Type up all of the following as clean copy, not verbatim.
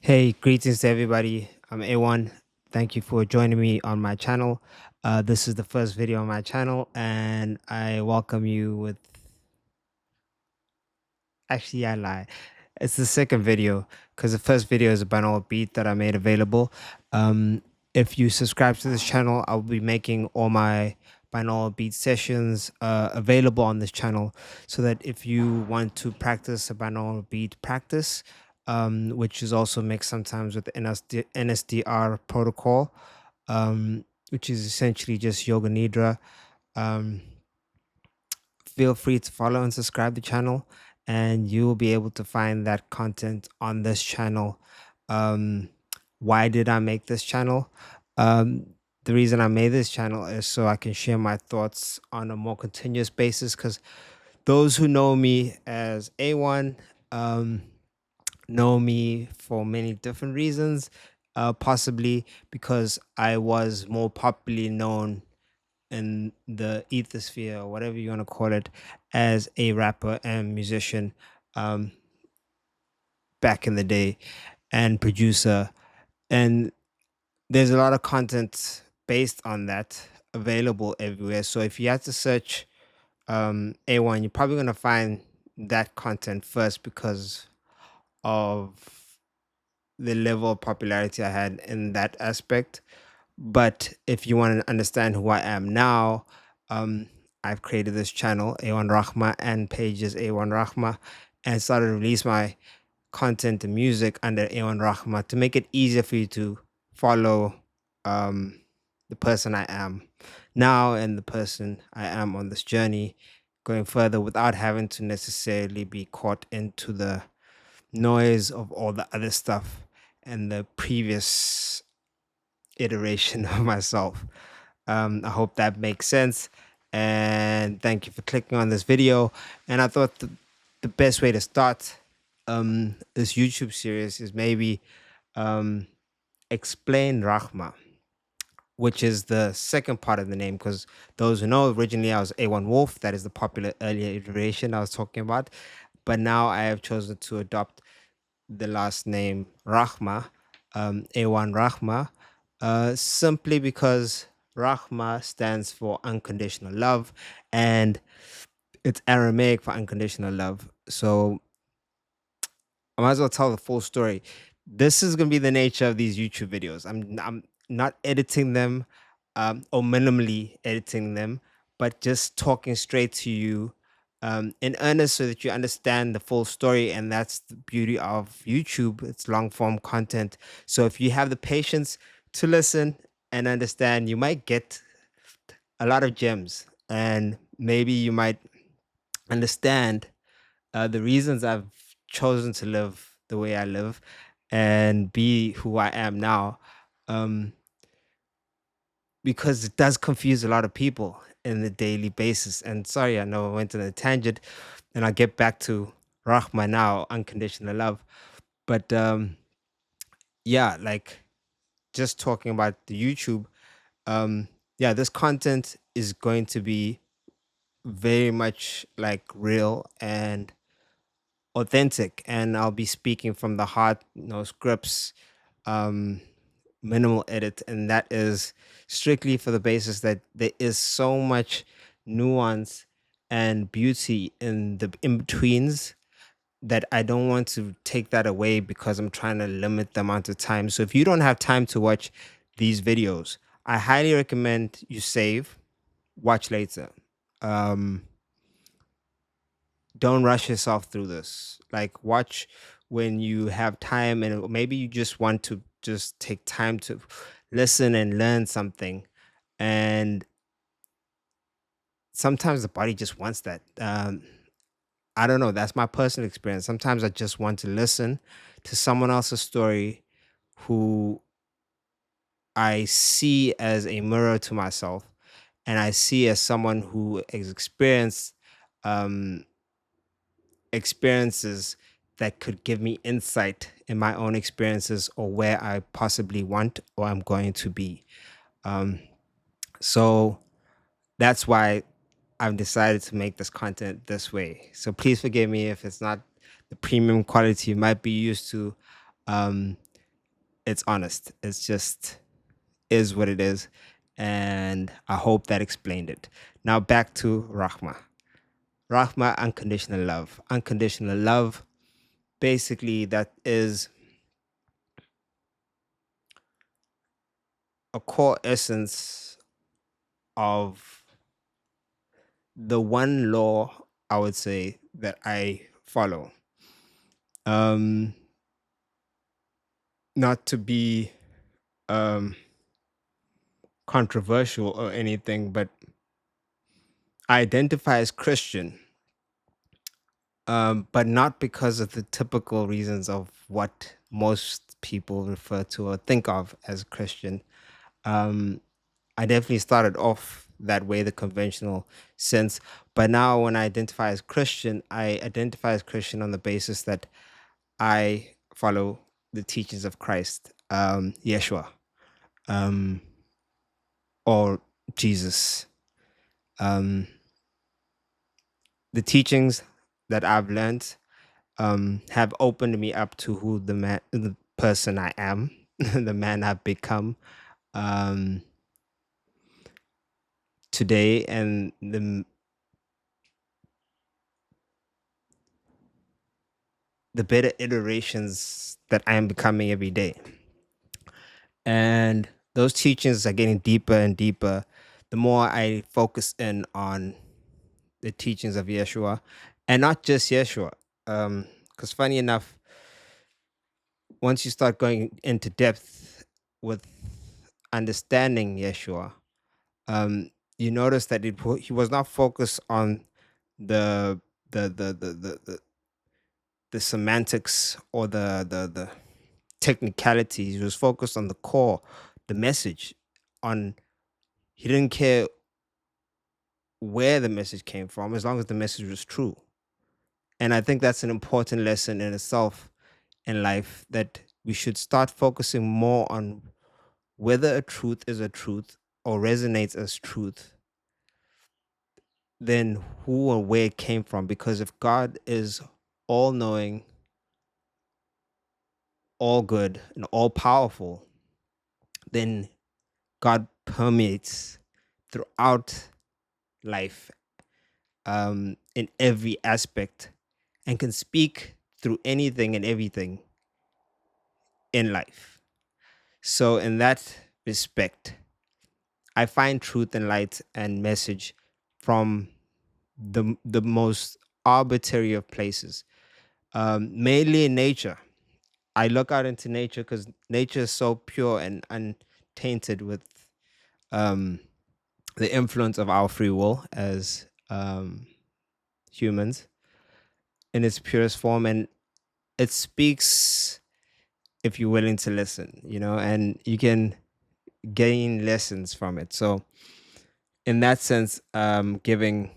Hey, greetings to everybody. I'm A1. Thank you for joining me on my channel. This is the first video on my channel, and I welcome you with. Actually, I lie. It's the second video because the first video is a binaural beat that I made available. Um, if you subscribe to this channel, I'll be making all my binaural beat sessions available on this channel so that if you want to practice a binaural beat practice, which is also mixed sometimes with the NSDR protocol, which is essentially just yoga nidra. Um, Feel free to follow and subscribe the channel, and you will be able to find that content on this channel. um why did I make this channel? um the reason I made this channel is so I can share my thoughts on a more continuous basis, because those who know me as A1 um know me for many different reasons, possibly because I was more popularly known in the ethosphere, or whatever you want to call it, as a rapper and musician, um, back in the day, and producer. And there's a lot of content based on that available everywhere. So if you had to search A1, you're probably going to find that content first because of the level of popularity I had in that aspect. But if you want to understand who I am now, um, I've created this channel, A1 Rakhma, and pages A1 Rakhma, and started to release my content and music under A1 Rakhma to make it easier for you to follow um, the person I am now and the person I am on this journey going further without having to necessarily be caught into the noise of all the other stuff and the previous iteration of myself. I hope that makes sense. And thank you for clicking on this video. And I thought the best way to start this YouTube series is maybe um, explain Rakhma, which is the second part of the name. Because those who know, originally I was A1 Wolf. That is the popular earlier iteration I was talking about. But now I have chosen to adopt the last name Rakhma, A1 Rakhma, simply because Rakhma stands for unconditional love, and it's Aramaic for unconditional love. So I might as well tell the full story. This is gonna be the nature of these YouTube videos. I'm not editing them, or minimally editing them, but just talking straight to you, in earnest, so that you understand the full story. And that's the beauty of YouTube. It's long form content. So if you have the patience to listen and understand, you might get a lot of gems, and maybe you might understand the reasons I've chosen to live the way I live and be who I am now, um, because it does confuse a lot of people in the daily basis. And sorry, I know I went on a tangent, and I'll get back to Rahma now, unconditional love. But yeah, like, just talking about the YouTube, yeah, this content is going to be very much like real and authentic, and I'll be speaking from the heart, no scripts, um, minimal edit, and that is strictly for the basis that there is so much nuance and beauty in the in betweens that I don't want to take that away because I'm trying to limit the amount of time. So if you don't have time to watch these videos, I highly recommend you save, watch later. Um, don't rush yourself through this. Like, watch when you have time, and maybe you just want to just take time to listen and learn something. And sometimes the body just wants that. I don't know. That's my personal experience. Sometimes I just want to listen to someone else's story who I see as a mirror to myself, and I see as someone who has experienced um, experiences that could give me insight in my own experiences, or where I possibly want or I'm going to be. Um, so that's why I've decided to make this content this way. So please forgive me if it's not the premium quality you might be used to. Um, it's honest. It's just is what it is. And I hope that explained it. Now back to Rakhma. Rakhma, unconditional love. Unconditional love, basically, that is a core essence of the one law I would say that I follow. Um, not to be um controversial or anything, but I identify as Christian, but not because of the typical reasons of what most people refer to or think of as Christian. Um, I definitely started off that way, the conventional sense. But now, when I identify as Christian, I identify as Christian on the basis that I follow the teachings of Christ, Yeshua, um, or Jesus. Um, the teachings that I've learned have opened me up to who the person I am, the man I've become um, today, and the better iterations that I am becoming every day. And those teachings are getting deeper and deeper the more I focus in on the teachings of Yeshua, and not just Yeshua. Because funny enough, once you start going into depth with understanding Yeshua, you notice that he was not focused on the the the the the, the, the semantics or the technicalities. He was focused on the core, the message. On He didn't care where the message came from as long as the message was true. And I think that's an important lesson in itself in life, that we should start focusing more on whether a truth is a truth or resonates as truth than who and where it came from. Because if God is all knowing, all good, and all powerful, then God permeates throughout life, in every aspect, and can speak through anything and everything in life. So, in that respect, I find truth and light and message from the most arbitrary of places, mainly in nature. I look out into nature because nature is so pure and untainted with um, the influence of our free will as humans in its purest form, and it speaks if you're willing to listen, and you can gain lessons from it. So, in that sense, giving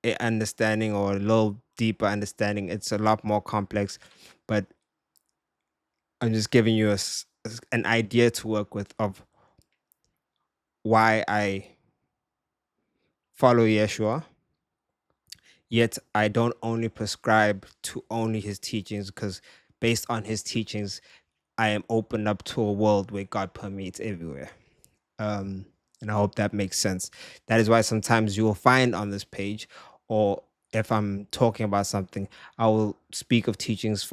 a understanding or a little deeper understanding, it's a lot more complex, but I'm just giving you an idea to work with of why I follow Yeshua. Yet I don't only prescribe to only his teachings, because based on his teachings, I am opened up to a world where God permeates everywhere. Um, and I hope that makes sense. That is why sometimes you will find on this page, or if I'm talking about something, I will speak of teachings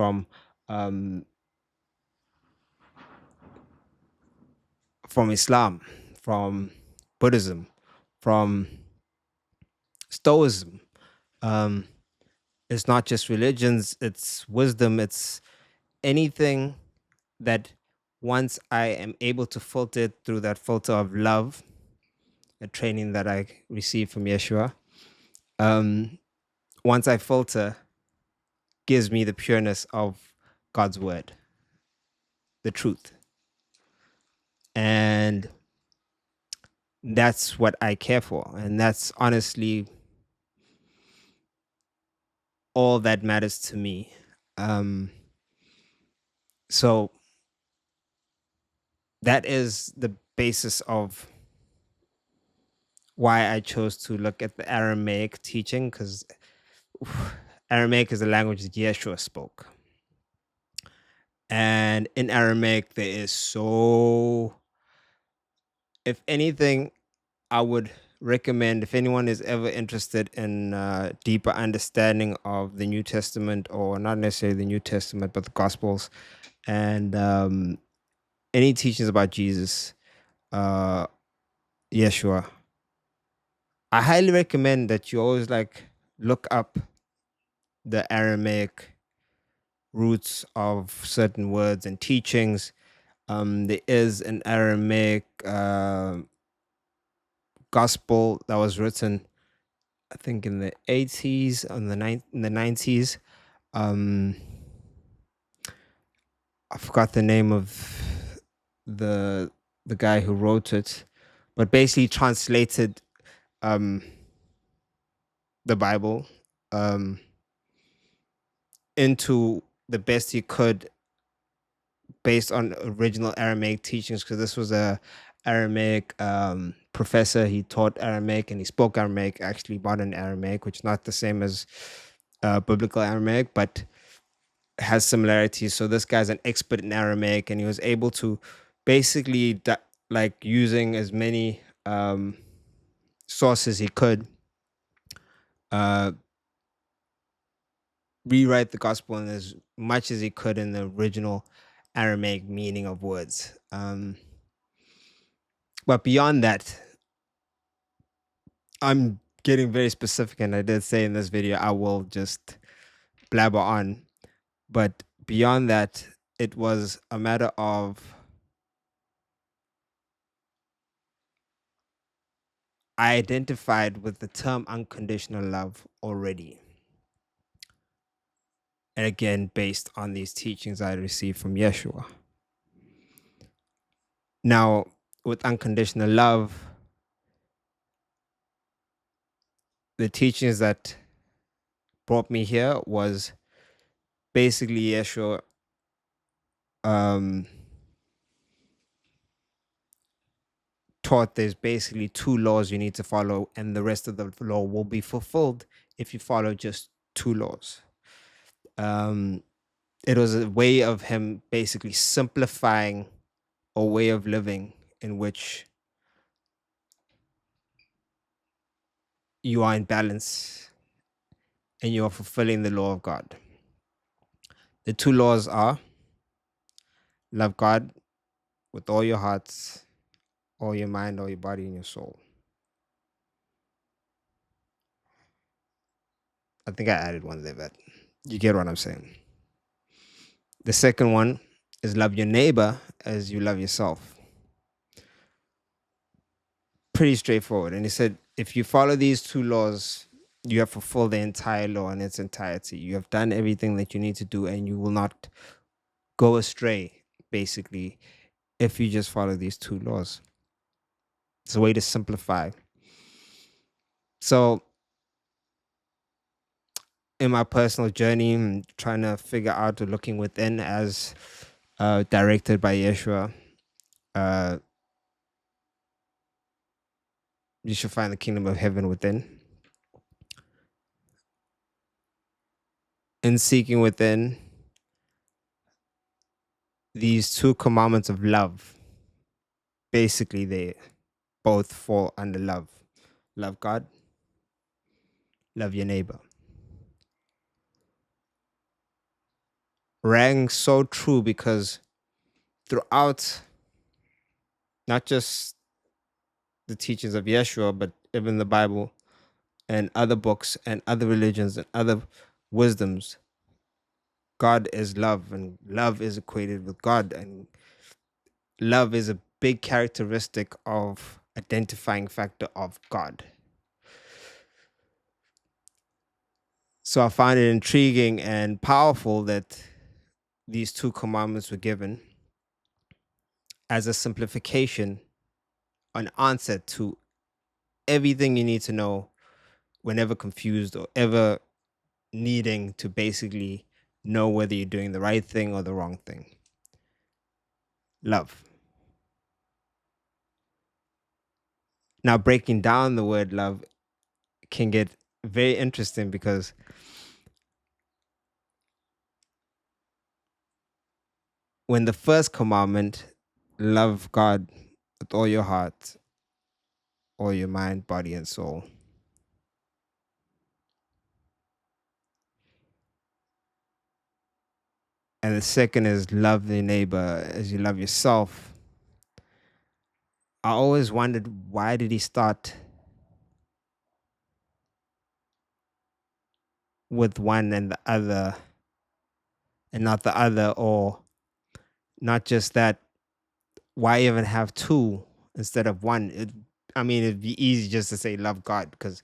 um, from Islam, from Buddhism, from Stoicism. Um, it's not just religions; it's wisdom. It's anything that once I am able to filter it through that filter of love, a training that I received from Yeshua. Um, Once I filter, gives me the pureness of God's word, the truth. And that's what I care for. And that's honestly all that matters to me. Um, so that is the basis of why I chose to look at the Aramaic teaching, because Aramaic is the language that Yeshua spoke. And in Aramaic, there is so, if anything, I would recommend if anyone is ever interested in deeper understanding of the New Testament, or not necessarily the New Testament, but the Gospels, and any teachings about Jesus, uh, Yeshua, I highly recommend that you always like look up the Aramaic roots of certain words and teachings. There is an Aramaic gospel that was written, I think, in the 80s, in the 90s. Um, I forgot the name of the the guy who wrote it, but basically translated um, the Bible um, into the best he could based on original Aramaic teachings, because this was a Aramaic professor. He taught Aramaic and he spoke Aramaic, actually modern Aramaic, which is not the same as biblical Aramaic, but has similarities. So this guy's an expert in Aramaic, and he was able to basically like using as many sources he could uh, rewrite the gospel in as much as he could in the original Aramaic meaning of words. But beyond that, I'm getting very specific, and I did say in this video I will just blabber on. But beyond that, it was a matter of I identified with the term unconditional love already. And again, based on these teachings I received from Yeshua. Now, with unconditional love, the teachings that brought me here was basically Yeshua um, taught there's basically two laws you need to follow, and the rest of the law will be fulfilled if you follow just two laws. Um, it was a way of him basically simplifying a way of living in which you are in balance and you are fulfilling the law of God. The two laws are love God with all your hearts, all your mind, all your body, and your soul. I think I added one there, but you get what I'm saying. The second one is love your neighbor as you love yourself. Pretty straightforward. And he said, if you follow these two laws, you have fulfilled the entire law in its entirety. You have done everything that you need to do, and you will not go astray, basically, if you just follow these two laws. It's a way to simplify. So, in my personal journey, I'm trying to figure out, or looking within as directed by Yeshua, uh, you should find the kingdom of heaven within. In seeking within, these two commandments of love, basically, they both fall under love. Love God, love your neighbor. Rang so true because throughout not just the teachings of Yeshua, but even the Bible and other books and other religions and other wisdoms, God is love, and love is equated with God, and love is a big characteristic of identifying factor of God. So I find it intriguing and powerful that these two commandments were given as a simplification, an answer to everything you need to know whenever confused or ever needing to basically know whether you're doing the right thing or the wrong thing. Love. Now, breaking down the word love can get very interesting because when the first commandment, love God with all your heart, all your mind, body, and soul. And the second is love the neighbor as you love yourself. I always wondered, why did he start with one and the other and not the other, or not just that, why even have two instead of one? I mean, it'd be easy just to say love God, because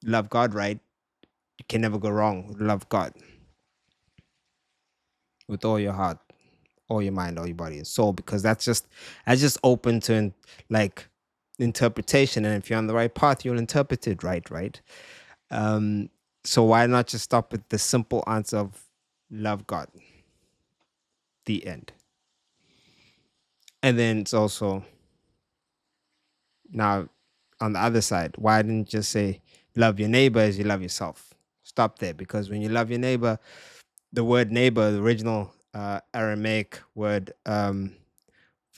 love God, right? You can never go wrong. Love God with all your heart, all your mind, all your body and soul, because that's just open to like interpretation. And if you're on the right path, you'll interpret it right, right? Um, so why not just stop with the simple answer of love God? The end. And then it's also, now on the other side, why didn't you just say love your neighbor as you love yourself? Stop there, because when you love your neighbor, the word neighbor, the original Aramaic word for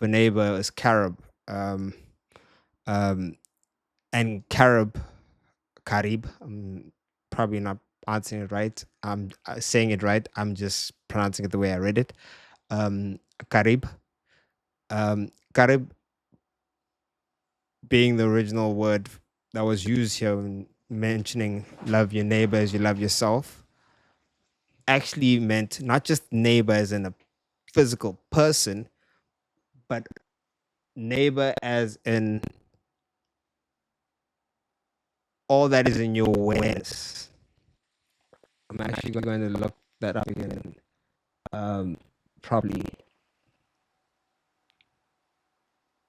neighbor is Carib. Um, um, and Carib, I'm probably not answering it right. I'm saying it right. I'm just pronouncing it the way I read it. Um, Carib. Carib being the original word that was used here when mentioning love your neighbor as you love yourself, actually meant not just neighbor as in a physical person, but neighbor as in all that is in your awareness. I'm actually going to look that up again. Um, Probably,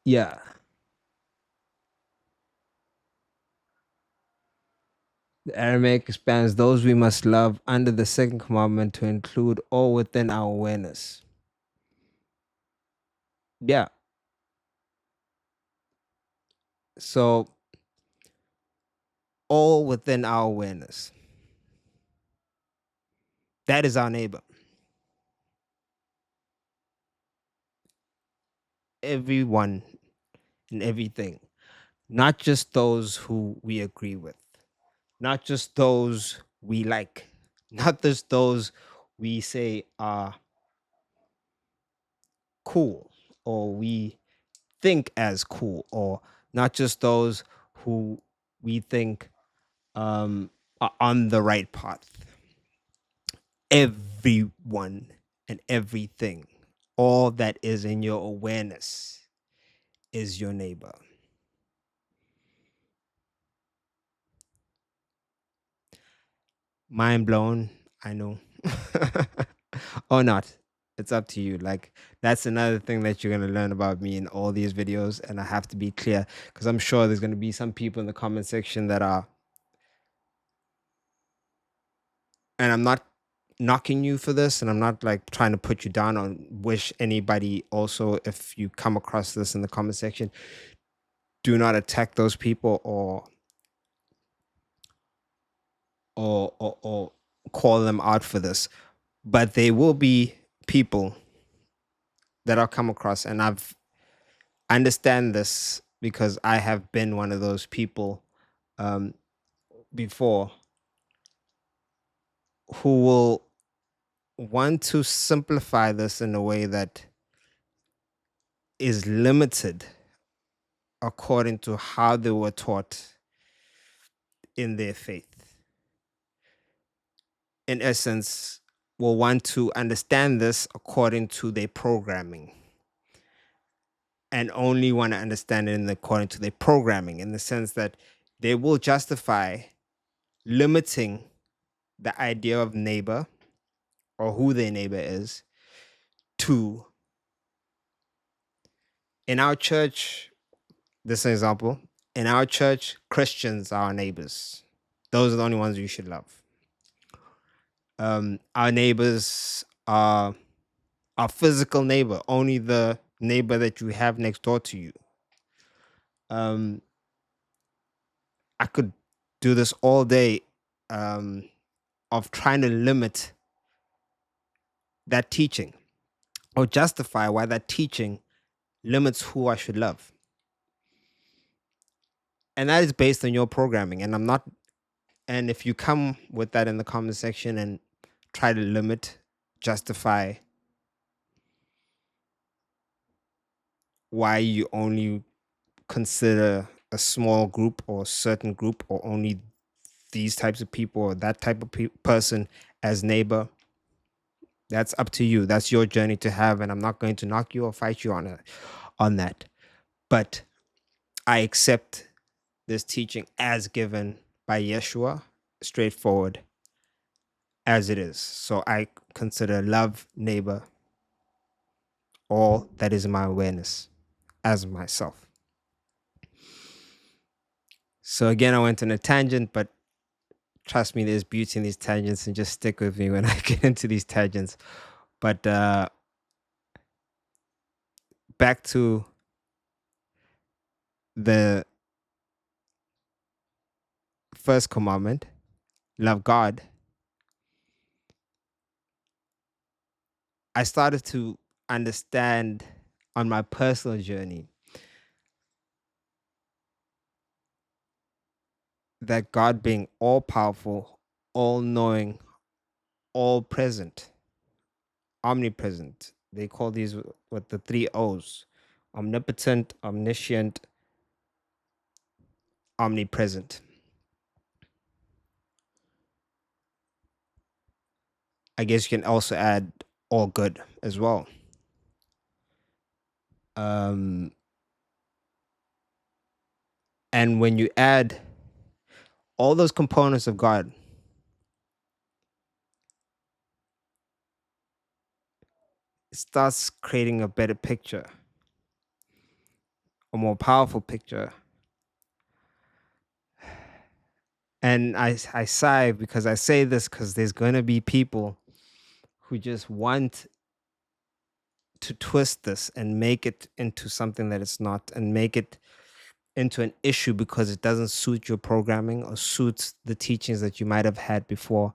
yeah. The Aramaic expands those we must love under the second commandment to include all within our awareness. Yeah. So, all within our awareness. That is our neighbor. Everyone and everything. Not just those who we agree with, not just those we like, not just those we say are cool or we think as cool, or not just those who we think are on the right path. Everyone and everything, all that is in your awareness is your neighbor. Mind blown, I know. Or not. It's up to you. Like, that's another thing that you're going to learn about me in all these videos. And I have to be clear, because I'm sure there's going to be some people in the comment section that are, and I'm not knocking you for this, and I'm not like trying to put you down or wish anybody also, if you come across this in the comment section, do not attack those people or call them out for this. But there will be people that I'll come across, and I've understand this because I have been one of those people um, before, who will want to simplify this in a way that is limited according to how they were taught in their faith. In essence, will want to understand this according to their programming, and only want to understand it according to their programming, in the sense that they will justify limiting the idea of neighbor or who their neighbor is to, in our church, this is an example, in our church, Christians are our neighbors. Those are the only ones you should love. Our neighbors are our physical neighbor, only the neighbor that you have next door to you. Um, I could do this all day, of trying to limit that teaching. or justify why that teaching limits who I should love. And that is based on your programming. And I'm not, and if you come with that in the comment section and try to limit, justify why you only consider a small group or a certain group or only these types of people or that type of person as neighbor, that's up to you. That's your journey to have, and I'm not going to knock you or fight you on that. But I accept this teaching as given by Yeshua, straightforward as it is. So I consider love, neighbor, all that is in my awareness as myself. So again, I went on a tangent, but trust me, there's beauty in these tangents, and just stick with me when I get into these tangents. But back to the first commandment, love God. I started to understand on my personal journey that God being all powerful, all knowing, all present, omnipresent. They call these what the three O's: omnipotent, omniscient, omnipresent. I guess you can also add all good as well. Um, and when you add all those components of God, it starts creating a better picture, a more powerful picture. And I sigh because I say this because there's going to be people who just want to twist this and make it into something that it's not, and make it into an issue because it doesn't suit your programming or suits the teachings that you might have had before,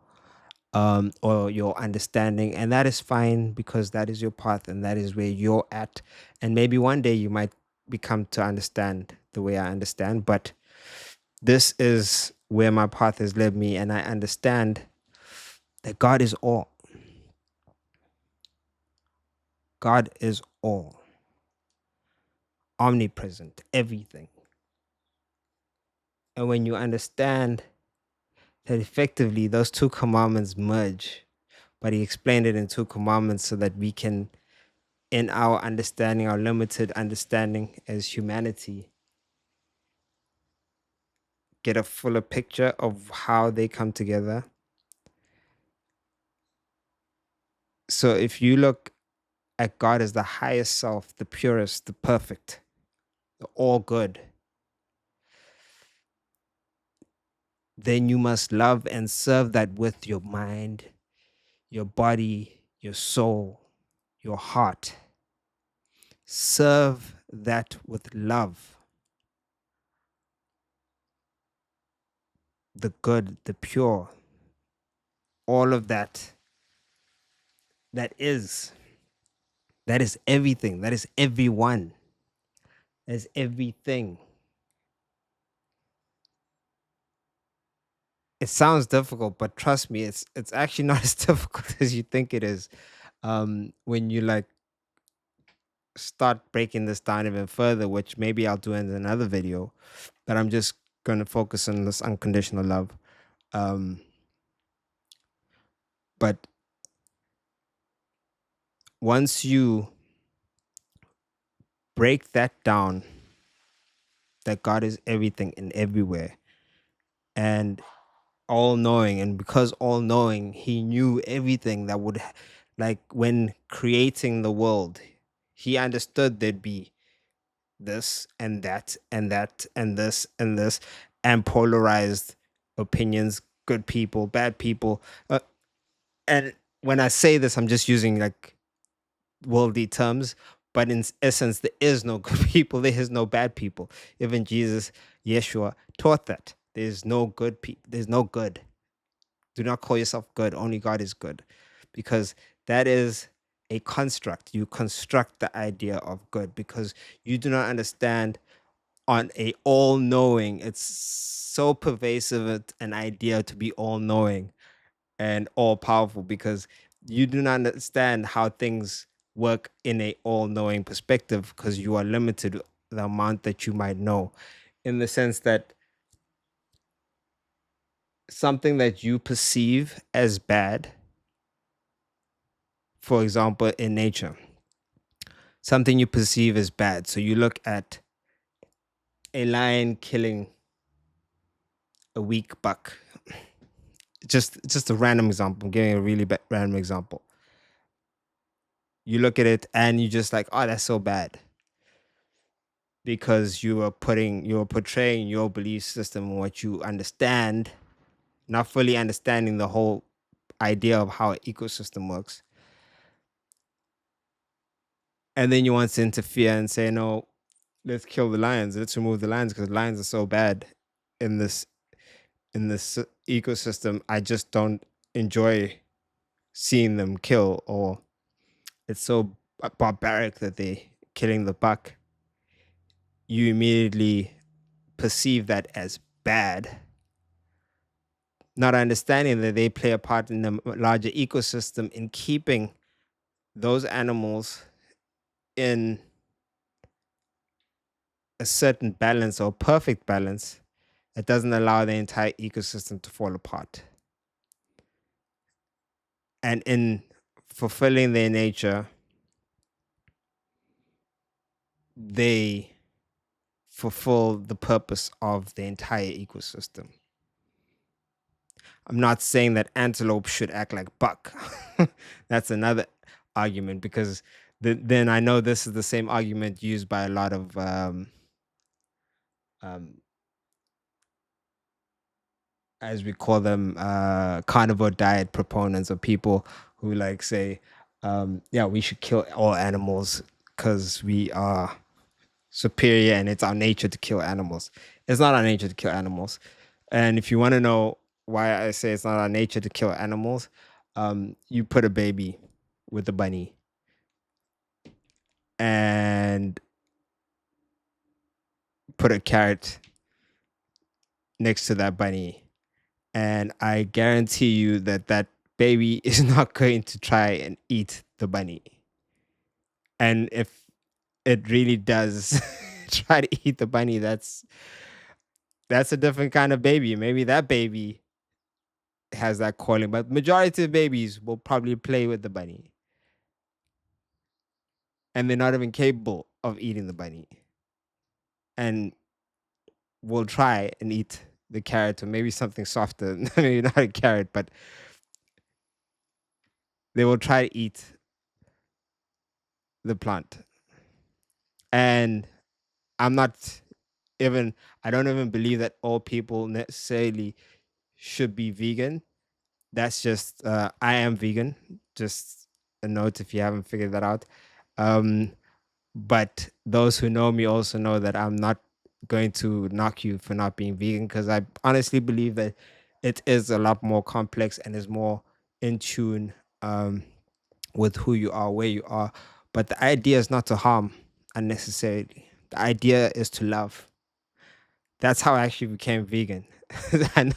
or your understanding. And that is fine because that is your path and that is where you're at. And maybe one day you might become to understand the way I understand. But this is where my path has led me. And I understand that God is all. God is all. Omnipresent, everything. And when you understand that effectively those two commandments merge, but he explained it in two commandments so that we can, in our understanding, our limited understanding as humanity, get a fuller picture of how they come together. So if you look at God as the highest self, the purest, the perfect, the all good, then you must love and serve that with your mind, your body, your soul, your heart. Serve that with love, the good, the pure, all of that. That is everything. That is everyone. That is everything. It sounds difficult, but trust me, it's actually not as difficult as you think it is. When you like start breaking this down even further, which maybe I'll do in another video, but I'm just going to focus on this unconditional love. Um, but once you break that down, that God is everything and everywhere and all knowing, and because all knowing, he knew everything that would, like when creating the world, he understood there'd be this and that and that and this and this, and polarized opinions, good people, bad people. And when I say this, I'm just using like worldly terms, but in essence, there is no good people, there is no bad people. Even Jesus, Yeshua, taught that there's no good people, there's no good. Do not call yourself good, only God is good, because that is a construct. You construct the idea of good because you do not understand on a all-knowing. It's so pervasive an idea to be all-knowing and all-powerful because you do not understand how things work in a all-knowing perspective because you are limited the amount that you might know, in the sense that something that you perceive as bad, for example, in nature, something you perceive as bad. So you look at a lion killing a weak buck. Just a random example. I'm giving a really random example. You look at it and you just like, oh, that's so bad, because you are portraying your belief system and what you understand, not fully understanding the whole idea of how an ecosystem works. And then you want to interfere and say, no, let's kill the lions. Let's remove the lions because lions are so bad in this ecosystem. I just don't enjoy seeing them kill, or it's so barbaric that they're killing the buck. You immediately perceive that as bad, not understanding that they play a part in the larger ecosystem in keeping those animals in a certain balance or perfect balance that doesn't allow the entire ecosystem to fall apart. And in fulfilling their nature, they fulfill the purpose of the entire ecosystem. I'm not saying that antelope should act like buck. That's another argument, because then I know this is the same argument used by a lot of um, as we call them, carnivore diet proponents, or people who like say, yeah, we should kill all animals because we are superior and it's our nature to kill animals. It's not our nature to kill animals. And if you want to know why I say it's not our nature to kill animals, you put a baby with a bunny and put a carrot next to that bunny, and I guarantee you that that baby is not going to try and eat the bunny. And if it really does try to eat the bunny, that's a different kind of baby. Maybe that baby has that calling, but majority of babies will probably play with the bunny, and they're not even capable of eating the bunny, and will try and eat the carrot, or maybe something softer. Maybe not a carrot, but they will try to eat the plant. And I'm not even, I don't even believe that all people necessarily should be vegan. That's just, I am vegan. Just a note if you haven't figured that out. Um, but those who know me also know that I'm not going to knock you for not being vegan, because I honestly believe that it is a lot more complex and is more in tune with who you are, where you are. But the idea is not to harm unnecessarily. The idea is to love. That's how I actually became vegan.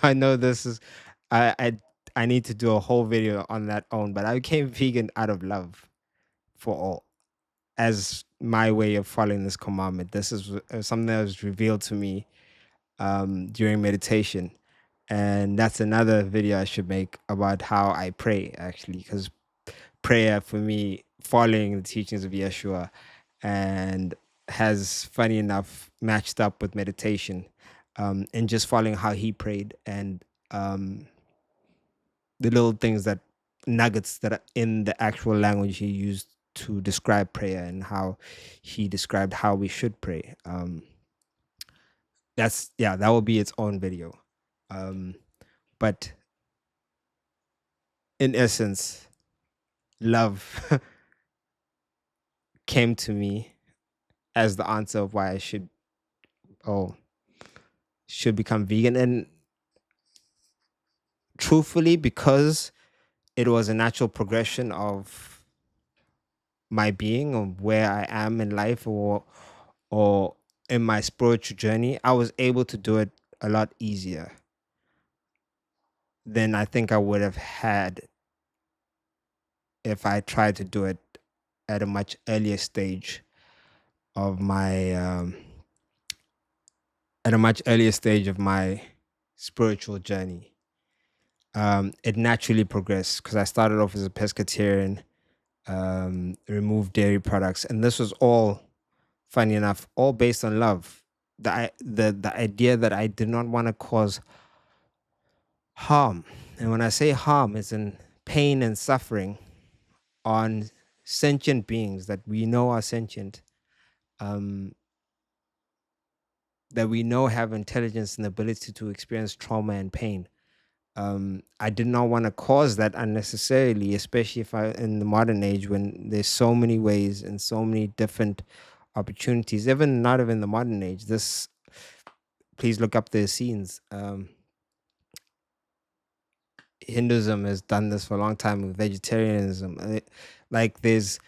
I know this is, I, I I need to do a whole video on that own, but I became vegan out of love for all, as my way of following this commandment. This is something that was revealed to me during meditation, and that's another video I should make about how I pray, actually, because prayer for me, following the teachings of Yeshua, and has, funny enough, matched up with meditation, and just following how he prayed, and the little things, that nuggets that are in the actual language he used to describe prayer, and how he described how we should pray. That's, yeah, that will be its own video. Um, but in essence, love came to me as the answer of why I oh should become vegan. And truthfully, because it was a natural progression of my being or where I am in life, or in my spiritual journey, I was able to do it a lot easier than I think I would have had if I tried to do it at a much earlier stage of my at a much earlier stage of my spiritual journey. It naturally progressed because I started off as a pescatarian, removed dairy products, and this was all, funny enough, all based on love. The idea that I did not want to cause harm, and when I say harm, it's in pain and suffering on sentient beings that we know are sentient, um, that we know have intelligence and ability to experience trauma and pain. I did not want to cause that unnecessarily, especially if I in the modern age when there's so many ways and so many different opportunities. Even not even the modern age. This, please look up the scenes. Hinduism has done this for a long time with vegetarianism. Like there's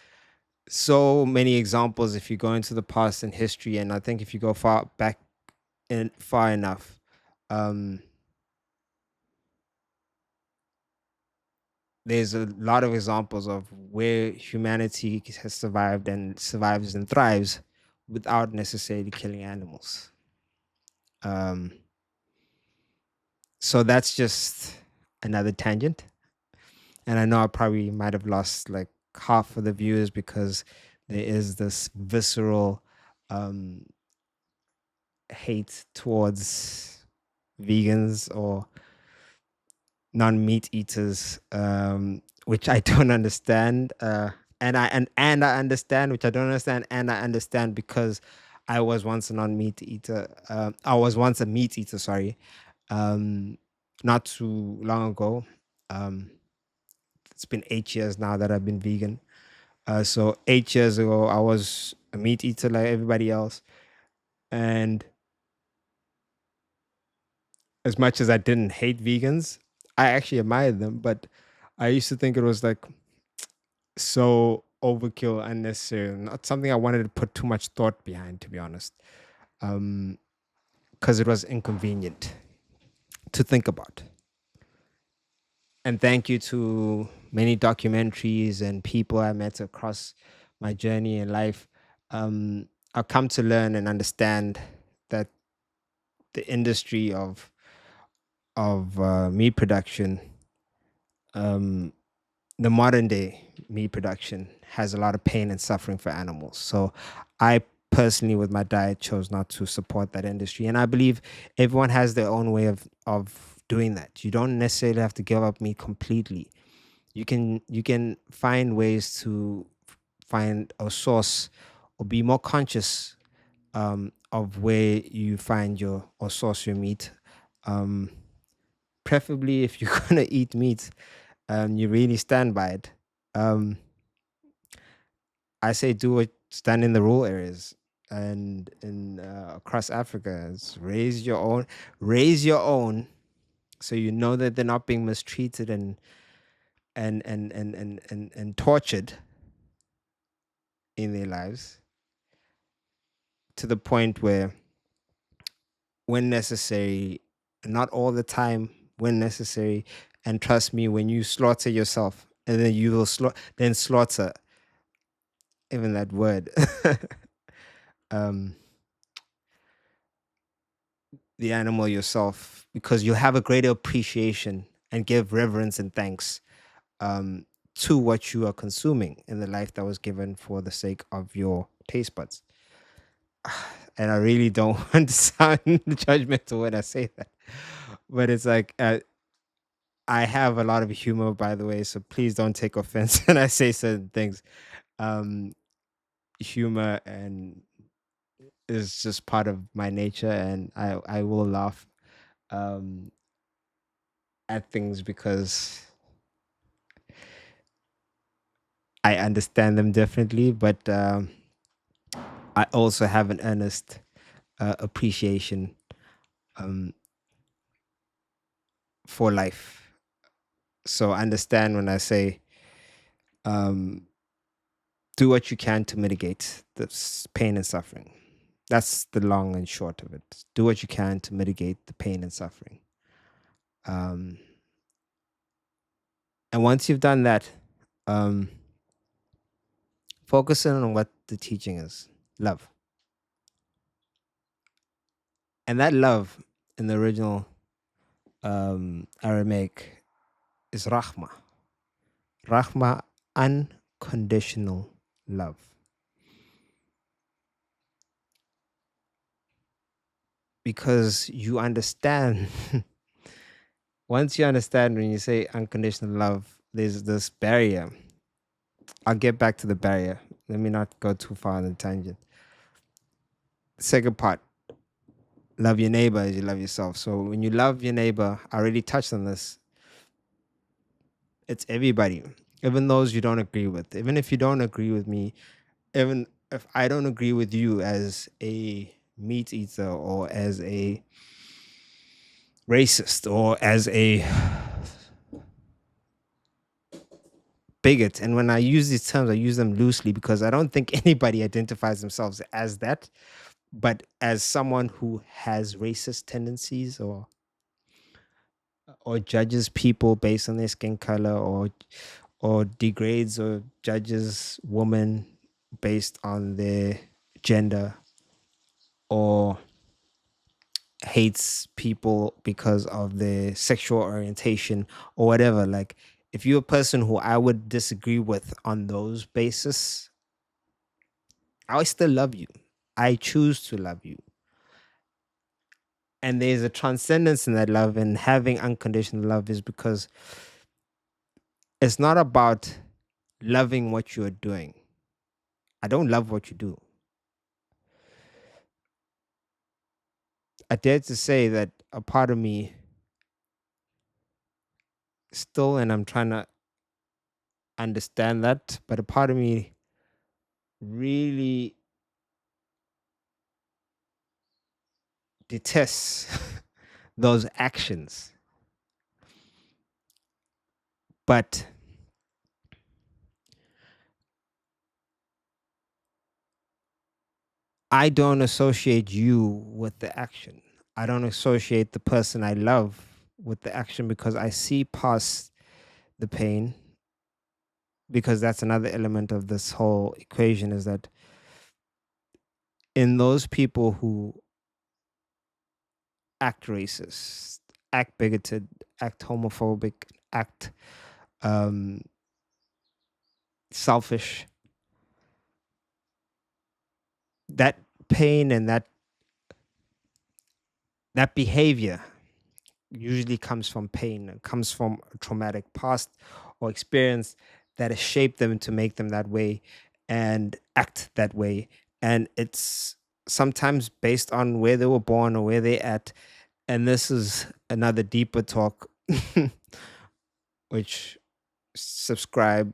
so many examples if you go into the past and history, and I think if you go far back and far enough, um, there's a lot of examples of where humanity has survived and survives and thrives without necessarily killing animals. Um, so that's just another tangent. And I know I probably might have lost like half of the viewers because there is this visceral um, hate towards vegans or non-meat eaters, which I don't understand. And I understand, which I don't understand, and I understand because I was once a non-meat eater. I was once a meat eater. Sorry, um, not too long ago. Um, it's been 8 years now that I've been vegan. So 8 years ago, I was a meat eater like everybody else, and as much as I didn't hate vegans, I actually admired them, but I used to think it was like so overkill, unnecessary, not something I wanted to put too much thought behind, to be honest, because it was inconvenient to think about. And thank you to many documentaries and people I met across my journey in life. I've come to learn and understand that the industry of meat production, um, the modern day meat production has a lot of pain and suffering for animals. So I personally with my diet chose not to support that industry. And I believe everyone has their own way of doing that. You don't necessarily have to give up meat completely. You can find ways to find a source or be more conscious of where you find your or source your meat. Um, Preferably if you're gonna eat meat, you really stand by it. Um, I say do what's done in the rural areas and in across Africa. It's raise your own, so you know that they're not being mistreated and tortured in their lives to the point where, when necessary, not all the time, when necessary, and trust me, when you slaughter yourself, and then you will slaughter, even that word. um the animal yourself, because you'll have a greater appreciation and give reverence and thanks um, to what you are consuming in the life that was given for the sake of your taste buds. And I really don't want to sound judgmental when I say that, but it's like I have a lot of humor, by the way, so please don't take offense when I say certain things. Um, Humor and is just part of my nature, and I will laugh um, at things because I understand them differently, but I also have an earnest appreciation um, for life. So understand when I say do what you can to mitigate this pain and suffering. That's the long and short of it. Do what you can to mitigate the pain and suffering. Um, and once you've done that, um, focus in on what the teaching is: love. And that love in the original Aramaic is Rakhma. Rakhma, unconditional love. Because you understand, once you understand when you say unconditional love, there's this barrier. I'll get back to the barrier. Let me not go too far on the tangent. Second part, love your neighbor as you love yourself. So when you love your neighbor, I already touched on this. It's everybody, even those you don't agree with. Even if you don't agree with me, even if I don't agree with you as a meat eater or as a racist or as a bigot. And when I use these terms, I use them loosely because I don't think anybody identifies themselves as that, but as someone who has racist tendencies or judges people based on their skin color or degrades or judges women based on their gender or hates people because of their sexual orientation or whatever. Like, if you're a person who I would disagree with on those basis, I still love you. I choose to love you. And there's a transcendence in that love, and having unconditional love is because it's not about loving what you're doing. I don't love what you do. I dare to say that a part of me still, and I'm trying to understand that, but a part of me really detests those actions. But I don't associate you with the action. I don't associate the person I love with the action because I see past the pain. Because that's another element of this whole equation, is that in those people who act racist, act bigoted, act homophobic, act um, selfish, that pain and that behavior usually comes from pain. It comes from a traumatic past or experience that has shaped them to make them that way and act that way. And it's sometimes based on where they were born or where they're at. And this is another deeper talk, which subscribe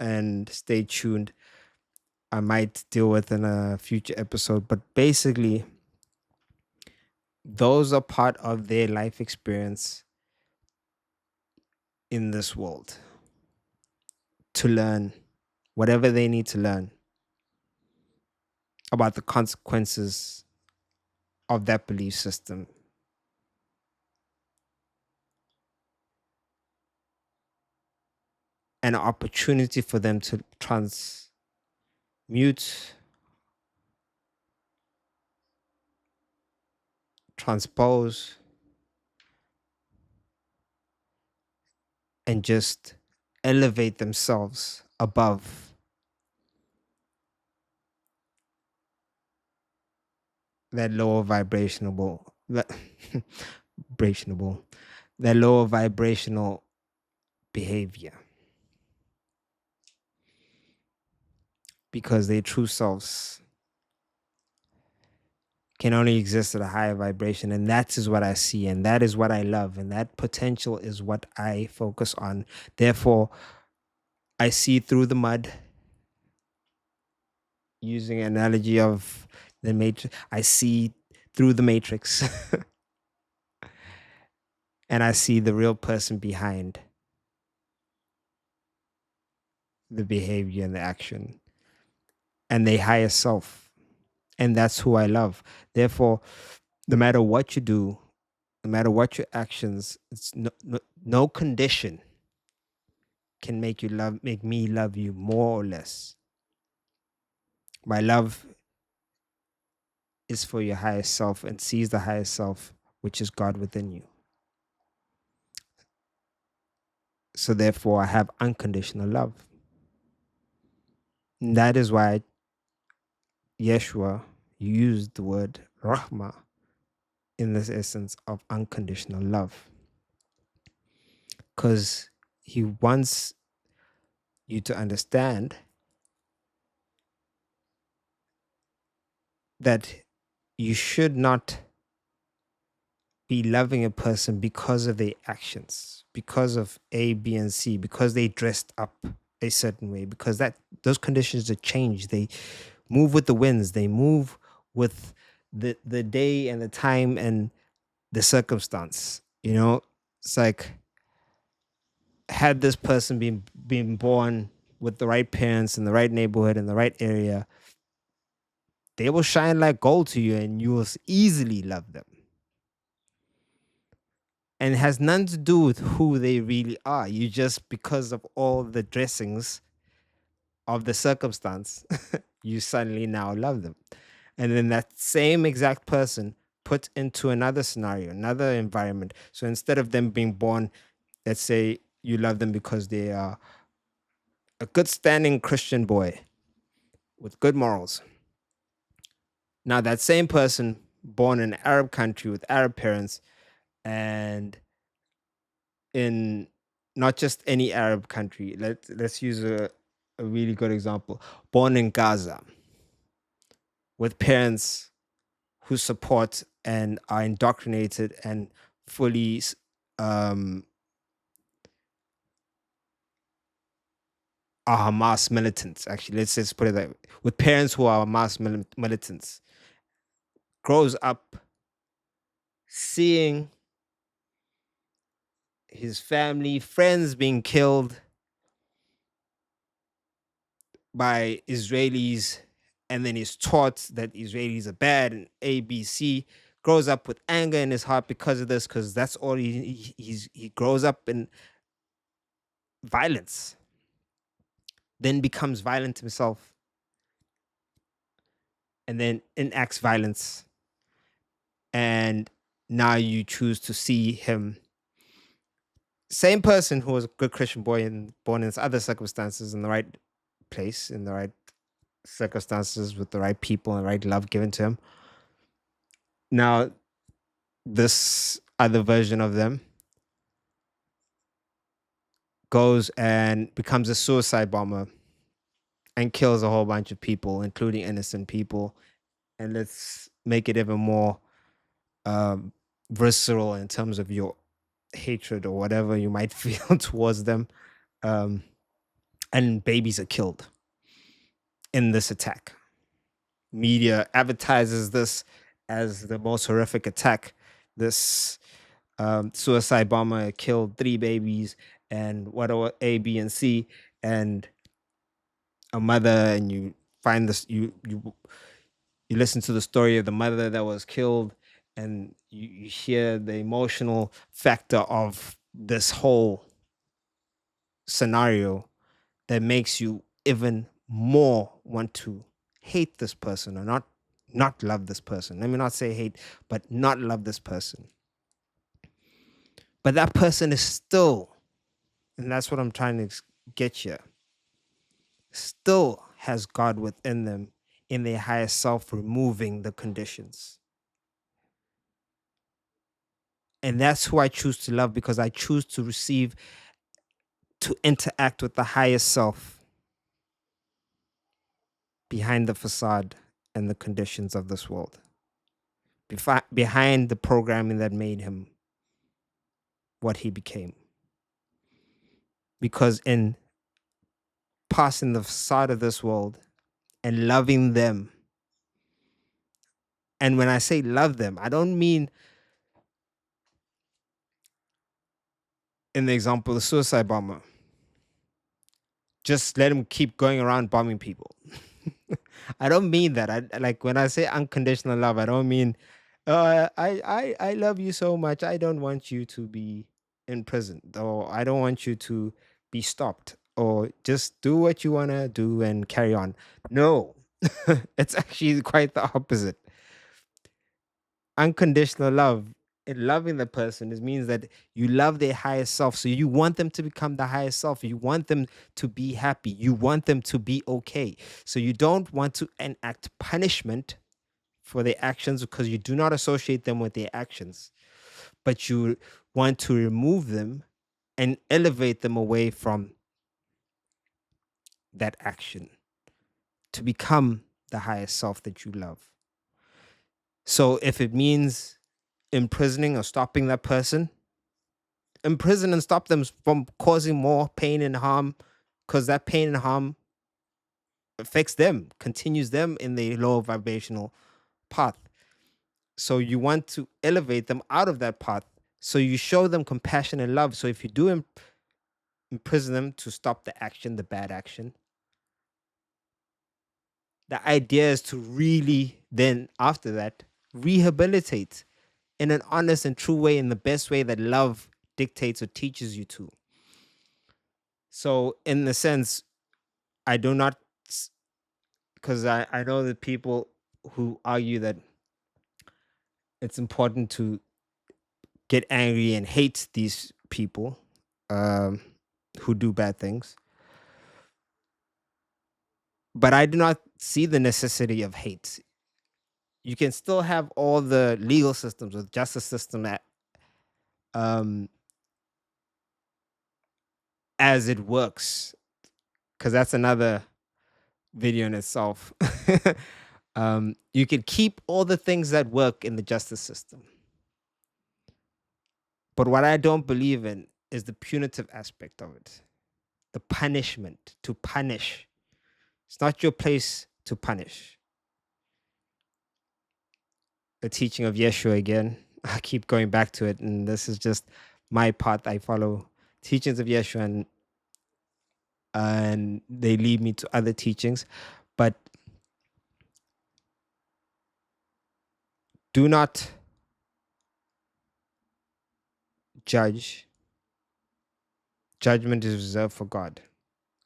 and stay tuned. I might deal with in a future episode. But basically, those are part of their life experience in this world to learn whatever they need to learn about the consequences of that belief system, an opportunity for them to transmute, transpose, and just elevate themselves above that lower vibrational that vibrational that lower vibrational behavior, because their true selves can only exist at a higher vibration. And that is what I see, and that is what I love, and that potential is what I focus on. Therefore, I see through the mud, using an analogy of the matrix. I see through the matrix and I see the real person behind the behavior and the action and the higher self. And that's who I love. Therefore, no matter what you do, no matter what your actions, it's no condition can make me love you more or less. My love is for your higher self and sees the higher self, which is God within you. So therefore, I have unconditional love. And that is why Yeshua used the word Rakhma in this essence of unconditional love. Because he wants you to understand that you should not be loving a person because of their actions, because of A, B, and C, because they dressed up a certain way, because those conditions that change, they move with the winds, they move with the day and the time and the circumstance. It's like, had this person been born with the right parents in the right neighborhood in the right area, they will shine like gold to you and you will easily love them. And it has nothing to do with who they really are. You just, because of all the dressings of the circumstance, you suddenly now love them. And then that same exact person put into another scenario, another environment. So instead of them being born, let's say you love them because they are a good standing Christian boy with good morals. Now that same person born in an Arab country with Arab parents and in not just any Arab country. Let's use a really good example. Born in Gaza with parents who support and are indoctrinated and fully are Hamas militants. Actually, let's just put it that way. With parents who are Hamas militants, grows up seeing his family, friends being killed by Israelis, and then he's taught that Israelis are bad and ABC, grows up with anger in his heart because of this, because that's all he grows up in violence, then becomes violent himself, and then enacts violence. And now you choose to see him, same person who was a good Christian boy and born in other circumstances, in the right place, in the right circumstances, with the right people and the right love given to him. Now, this other version of them goes and becomes a suicide bomber and kills a whole bunch of people, including innocent people. And let's make it even more visceral in terms of your hatred or whatever you might feel towards them. And babies are killed in this attack. Media advertises this as the most horrific attack. This suicide bomber killed 3 babies and whatever A, B, and C, and a mother, and you find this, you listen to the story of the mother that was killed, and you hear the emotional factor of this whole scenario that makes you even more want to hate this person, or not love this person. Let me not say hate, but not love this person. But that person is still, and that's what I'm trying to get here, still has God within them in their higher self, removing the conditions. And that's who I choose to love, because I choose to receive, to interact with the higher self behind the facade and the conditions of this world, behind the programming that made him what he became. Because in passing the facade of this world and loving them, and when I say love them, I don't mean, in the example, the suicide bomber. just let him keep going around bombing people. I don't mean that. I like when I say unconditional love, I don't mean I love you so much. I don't want you to be imprisoned, or I don't want you to be stopped, or just do what you want to do and carry on. No. It's actually quite the opposite. Unconditional love, in loving the person, it means that you love their higher self. So you want them to become the higher self. You want them to be happy. You want them to be okay. So you don't want to enact punishment for their actions because you do not associate them with their actions, but you want to remove them and elevate them away from that action to become the higher self that you love. So if it means imprisoning or stopping that person, imprison and stop them from causing more pain and harm, because that pain and harm affects them, continues them in the lower vibrational path. So you want to elevate them out of that path. So you show them compassion and love. So if you do imprison them to stop the action, the bad action, the idea is to really then, after that, rehabilitate in an honest and true way, in the best way that love dictates or teaches you to. So, in the sense, I do not, because I know that people who argue that it's important to get angry and hate these people um, who do bad things. But I do not see the necessity of hate. You can still have all the legal systems or justice system um, as it works, because that's another video in itself. You could keep all the things that work in the justice system. But what I don't believe in is the punitive aspect of it, the punishment, to punish. It's not your place to punish. The teaching of Yeshua again. I keep going back to it, and this is just my path. I follow teachings of Yeshua, and they lead me to other teachings. But do not judge. Judgment is reserved for God,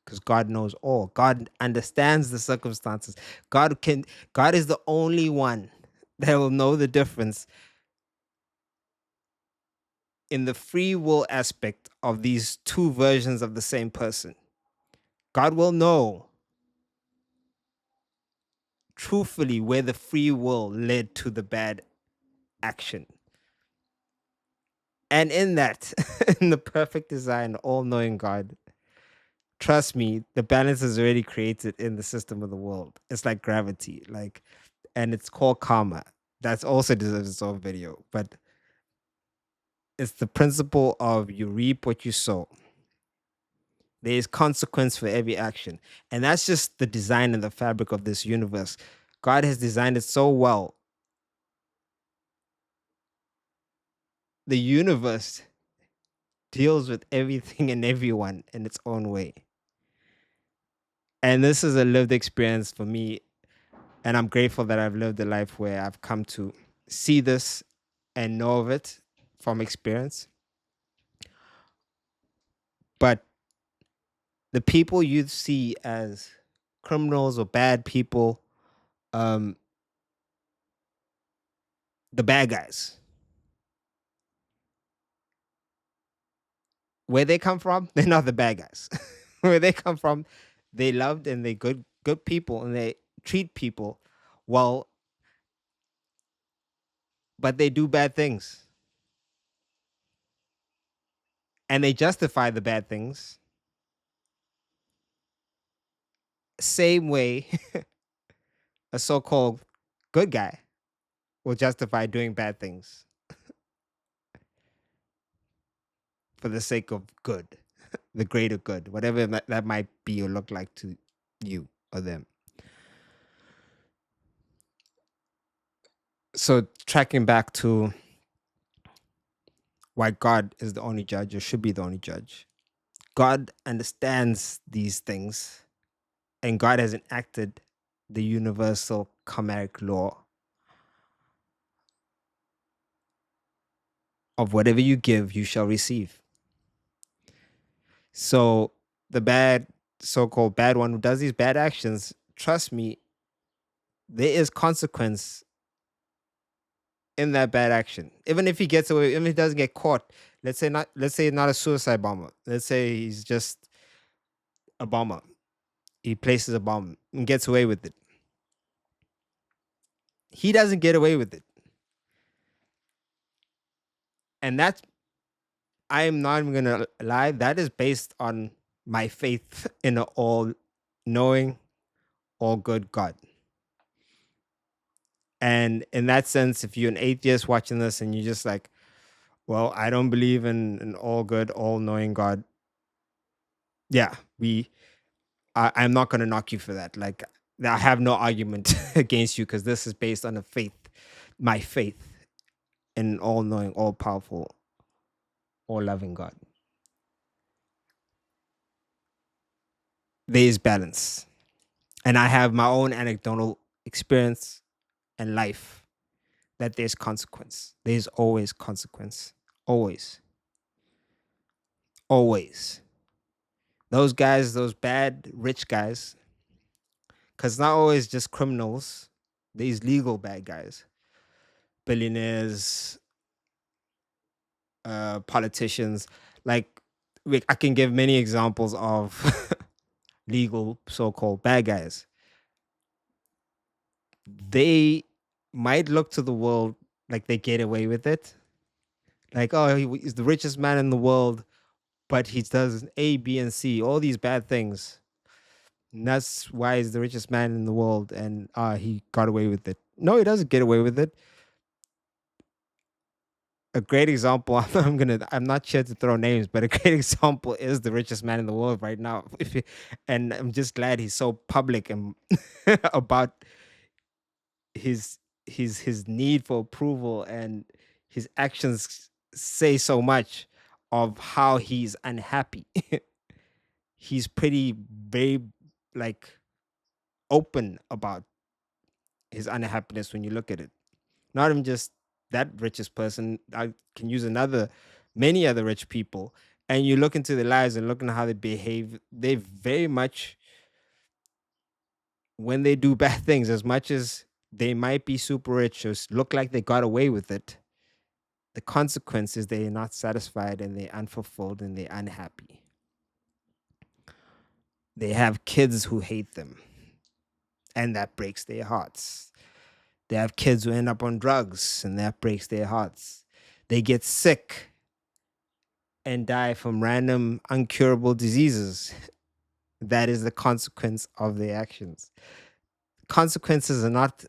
because God knows all. God understands the circumstances. God is the only one that will know the difference in the free will aspect of these two versions of the same person. God will know truthfully where the free will led to the bad action. And in that, in the perfect design, all knowing God, trust me, the balance is already created in the system of the world. It's like gravity, and it's called karma. That's also deserves its own video, but it's the principle of you reap what you sow. There is consequence for every action. And that's just the design and the fabric of this universe. God has designed it so well. The universe deals with everything and everyone in its own way. And this is a lived experience for me. And I'm grateful that I've lived a life where I've come to see this and know of it from experience. But the people you see as criminals or bad people, um, the bad guys, where they come from, they're not the bad guys. Where they come from, they loved and they good people and they treat people well, but they do bad things. And they justify the bad things. Same way a so-called good guy will justify doing bad things for the sake of good, the greater good, whatever that might be or look like to you or them. So tracking back to why God is the only judge or should be the only judge. God understands these things, and God has enacted the universal Kamaric law of whatever you give, you shall receive. So the bad, so-called bad one who does these bad actions, trust me, there is consequence in that bad action. Even if he gets away, even if he doesn't get caught, let's say not a suicide bomber. Let's say he's just a bomber. He places a bomb and gets away with it. He doesn't get away with it. And that's, I am not even gonna lie, that is based on my faith in an all knowing, all good God. And in that sense, if you're an atheist watching this and you're just like, well, I don't believe in an all good, all knowing God. Yeah, I'm not going to knock you for that. Like, I have no argument against you because this is based on a faith, my faith in an all knowing, all powerful, all loving God. There is balance. And I have my own anecdotal experience and life that there's consequence. There's always consequence. Always. Always. Those guys, those bad rich guys, because not always just criminals, these legal bad guys, billionaires, politicians. Like, I can give many examples of legal so-called bad guys. They might look to the world like they get away with it. Like, oh, he's the richest man in the world, but he does A, B, and C, all these bad things. And that's why he's the richest man in the world, and he got away with it. No, he doesn't get away with it. A great example, I'm not here to throw names, but a great example is the richest man in the world right now. And I'm just glad he's so public and about his his need for approval, and his actions say so much of how he's unhappy. He's pretty very like open about his unhappiness when you look at it. Not even just that richest person. I can use many other rich people, and you look into their lives and look at how they behave. They very much, when they do bad things, as much as they might be super rich or look like they got away with it, the consequence is they're not satisfied and they're unfulfilled and they're unhappy. They have kids who hate them, and that breaks their hearts. They have kids who end up on drugs, and that breaks their hearts. They get sick and die from random uncurable diseases. That is the consequence of their actions. Consequences are not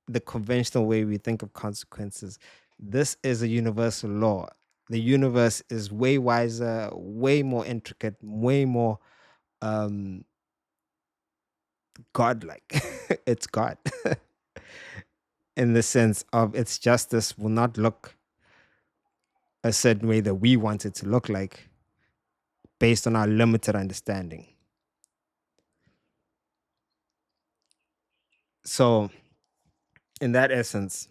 the conventional way we think of consequences. This is a universal law. The universe is way wiser, way more intricate, way more um godlike. It's God. In the sense of its justice will not look a certain way that we want it to look like based on our limited understanding. So, in that essence,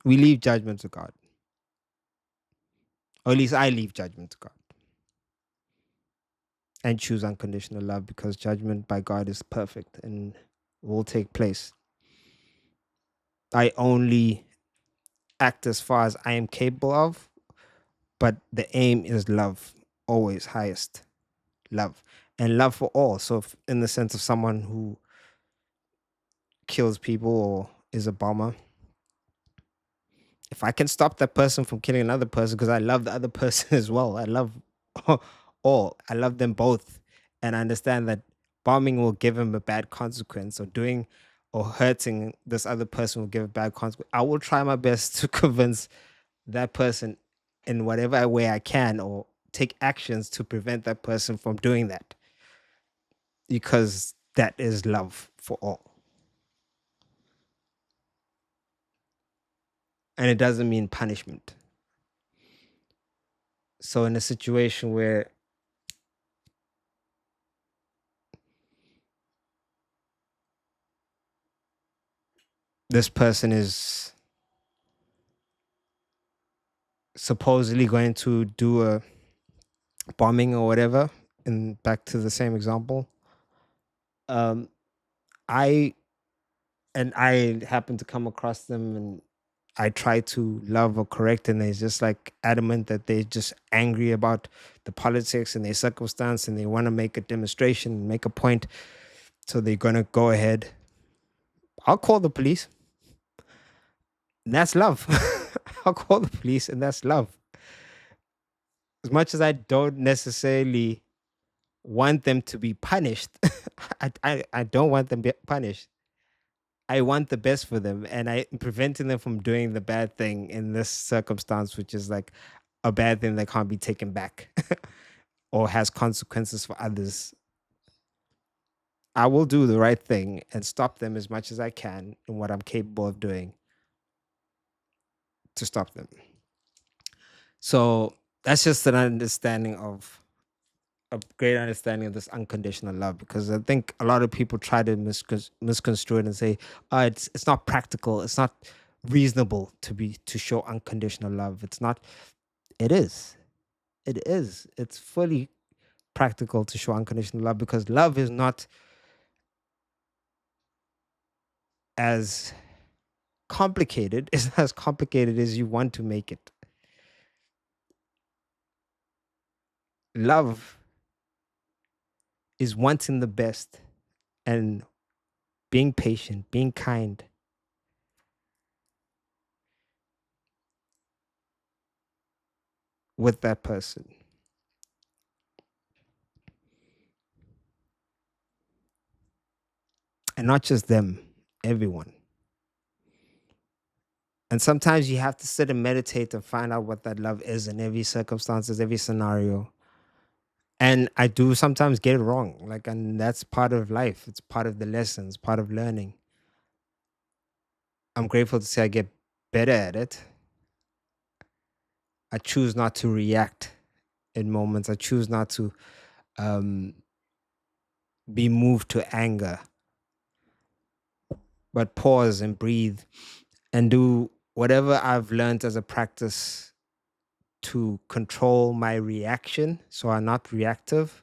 we leave judgment to God. Or at least I leave judgment to God and choose unconditional love, because judgment by God is perfect and will take place. I only act as far as I am capable of, but the aim is love, always highest love, and love for all. So, in the sense of someone who kills people or is a bomber, if I can stop that person from killing another person because I love the other person as well, I love all, I love them both. And I understand that bombing will give him a bad consequence, or doing or hurting this other person will give a bad consequence. I will try my best to convince that person in whatever way I can, or take actions to prevent that person from doing that, because that is love for all. And it doesn't mean punishment. So in a situation where this person is supposedly going to do a bombing or whatever, and back to the same example, um, I I happen to come across them and I try to love or correct, and they're just like adamant that they're just angry about the politics and their circumstance, and they want to make a demonstration, make a point, so they're gonna go ahead. I'll call the police, and that's love. I'll call the police, and that's love. As much as I don't necessarily want them to be punished, I don't want them be punished. I want the best for them, and I'm preventing them from doing the bad thing in this circumstance, which is like a bad thing that can't be taken back or has consequences for others. I will do the right thing and stop them as much as I can in what I'm capable of doing to stop them. So that's just an understanding of a great understanding of this unconditional love, because I think a lot of people try to misconstrue it and say, "Oh, it's not practical. It's not reasonable to show unconditional love." It's not. It is. It is. It's fully practical to show unconditional love, because love is not as complicated. It's not as complicated as you want to make it. Love is wanting the best and being patient, being kind with that person. And not just them, everyone. And sometimes you have to sit and meditate to find out what that love is in every circumstances, every scenario. And I do sometimes get it wrong. Like, and that's part of life. It's part of the lessons, part of learning. I'm grateful to say I get better at it. I choose not to react in moments. I choose not to um, be moved to anger, but pause and breathe and do whatever I've learned as a practice to control my reaction so I'm not reactive,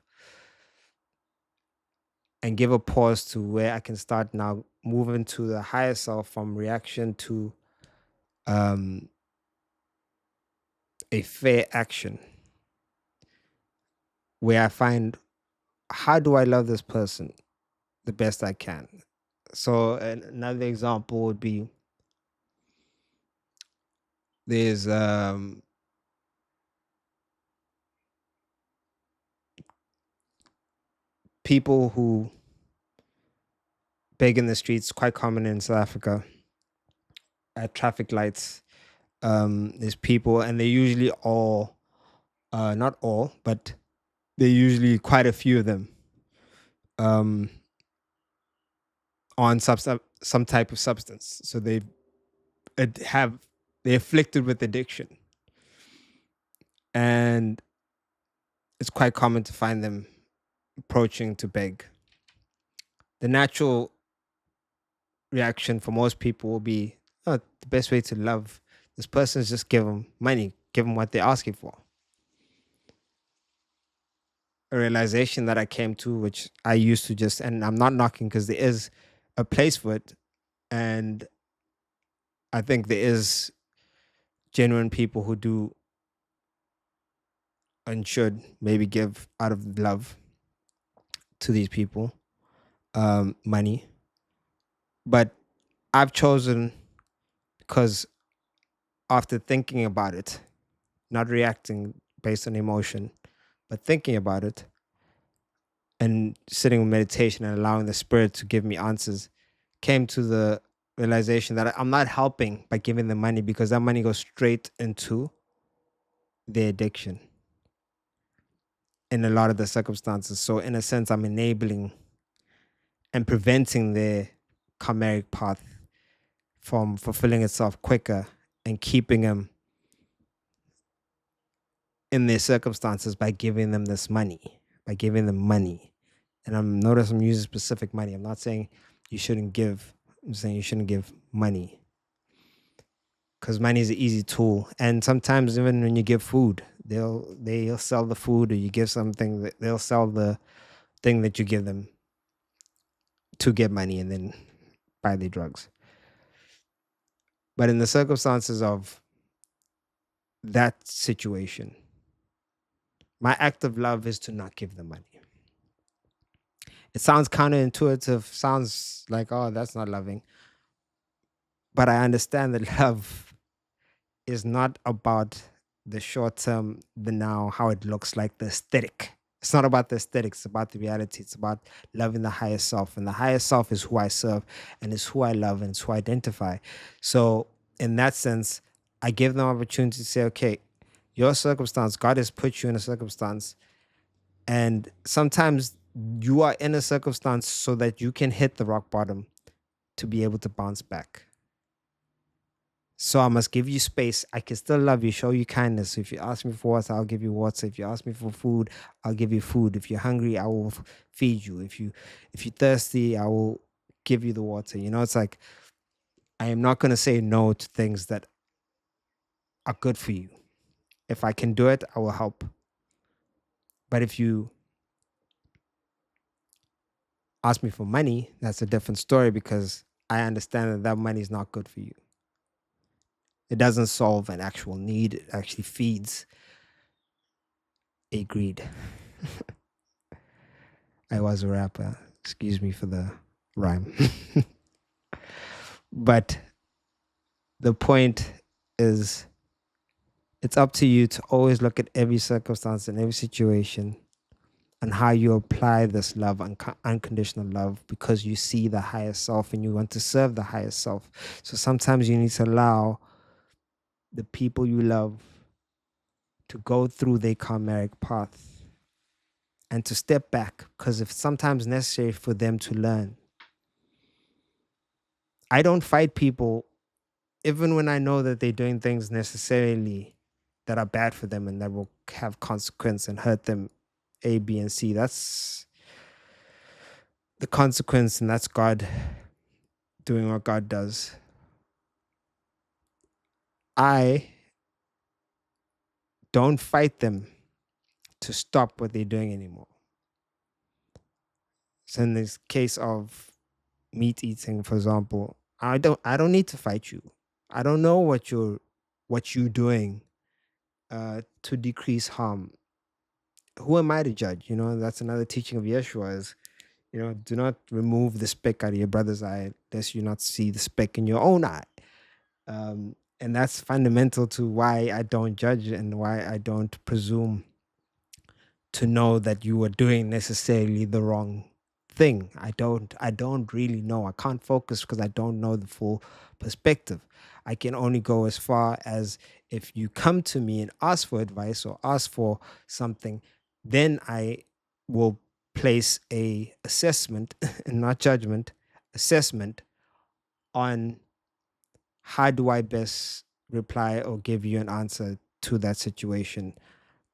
and give a pause to where I can start now moving to the higher self from reaction to um, a fair action, where I find, how do I love this person the best I can? So another example would be, there's people who beg in the streets, quite common in South Africa, at traffic lights. There's people, and they're usually all, not all, but they're usually quite a few of them, um, on some type of substance. So they have they're afflicted with addiction, and it's quite common to find them approaching to beg. The natural reaction for most people will be, oh, the best way to love this person is just give them money, give them what they're asking for. A realization that I came to, which I used to just, and I'm not knocking because there is a place for it. And I think there is genuine people who do and should maybe give out of love to these people, money. But I've chosen, because after thinking about it, not reacting based on emotion, but thinking about it and sitting with meditation and allowing the spirit to give me answers, came to the realization that I'm not helping by giving them money, because that money goes straight into their addiction in a lot of the circumstances. So in a sense, I'm enabling and preventing their chimeric path from fulfilling itself quicker, and keeping them in their circumstances by giving them this money, by giving them money. And notice I'm using specific money. I'm not saying you shouldn't give. I'm saying you shouldn't give money, because money is an easy tool. And sometimes even when you give food, they'll sell the food, or you give something that they'll sell the thing that you give them to get money and then buy the drugs. But in the circumstances of that situation, my act of love is to not give them money. It sounds counterintuitive, sounds like, oh, that's not loving. But I understand that love is not about the short term, the now, how it looks like, the aesthetic. It's not about the aesthetics, it's about the reality. It's about loving the higher self. And the higher self is who I serve, and it's who I love, and it's who I identify. So, in that sense, I give them opportunity to say, okay, your circumstance, God has put you in a circumstance. And sometimes you are in a circumstance so that you can hit the rock bottom to be able to bounce back. So I must give you space. I can still love you, show you kindness. If you ask me for water, I'll give you water. If you ask me for food, I'll give you food. If you're hungry, I will feed you. If you're thirsty, I will give you the water. You know, it's like I am not going to say no to things that are good for you. If I can do it, I will help. But if you ask me for money, that's a different story, because I understand that that money is not good for you. It doesn't solve an actual need. It actually feeds a greed. I was a rapper. Excuse me for the rhyme. But the point is, it's up to you to always look at every circumstance and every situation and how you apply this love, unconditional love, because you see the higher self and you want to serve the higher self. So sometimes you need to allow the people you love to go through their karmic path and to step back, because it's sometimes necessary for them to learn. I don't fight people even when I know that they're doing things necessarily that are bad for them and that will have consequence and hurt them A, B, and C. That's the consequence, and that's God doing what God does. I don't fight them to stop what they're doing anymore. So in this case of meat eating, for example, I don't need to fight you. I don't know what you're doing to decrease harm. Who am I to judge? You know, that's another teaching of Yeshua is, you know, do not remove the speck out of your brother's eye, lest you not see the speck in your own eye. And that's fundamental to why I don't judge and why I don't presume to know that you are doing necessarily the wrong thing. I don't really know. I can't focus because I don't know the full perspective. I can only go as far as, if you come to me and ask for advice or ask for something, then I will place a assessment and not judgment, assessment on how do I best reply or give you an answer to that situation.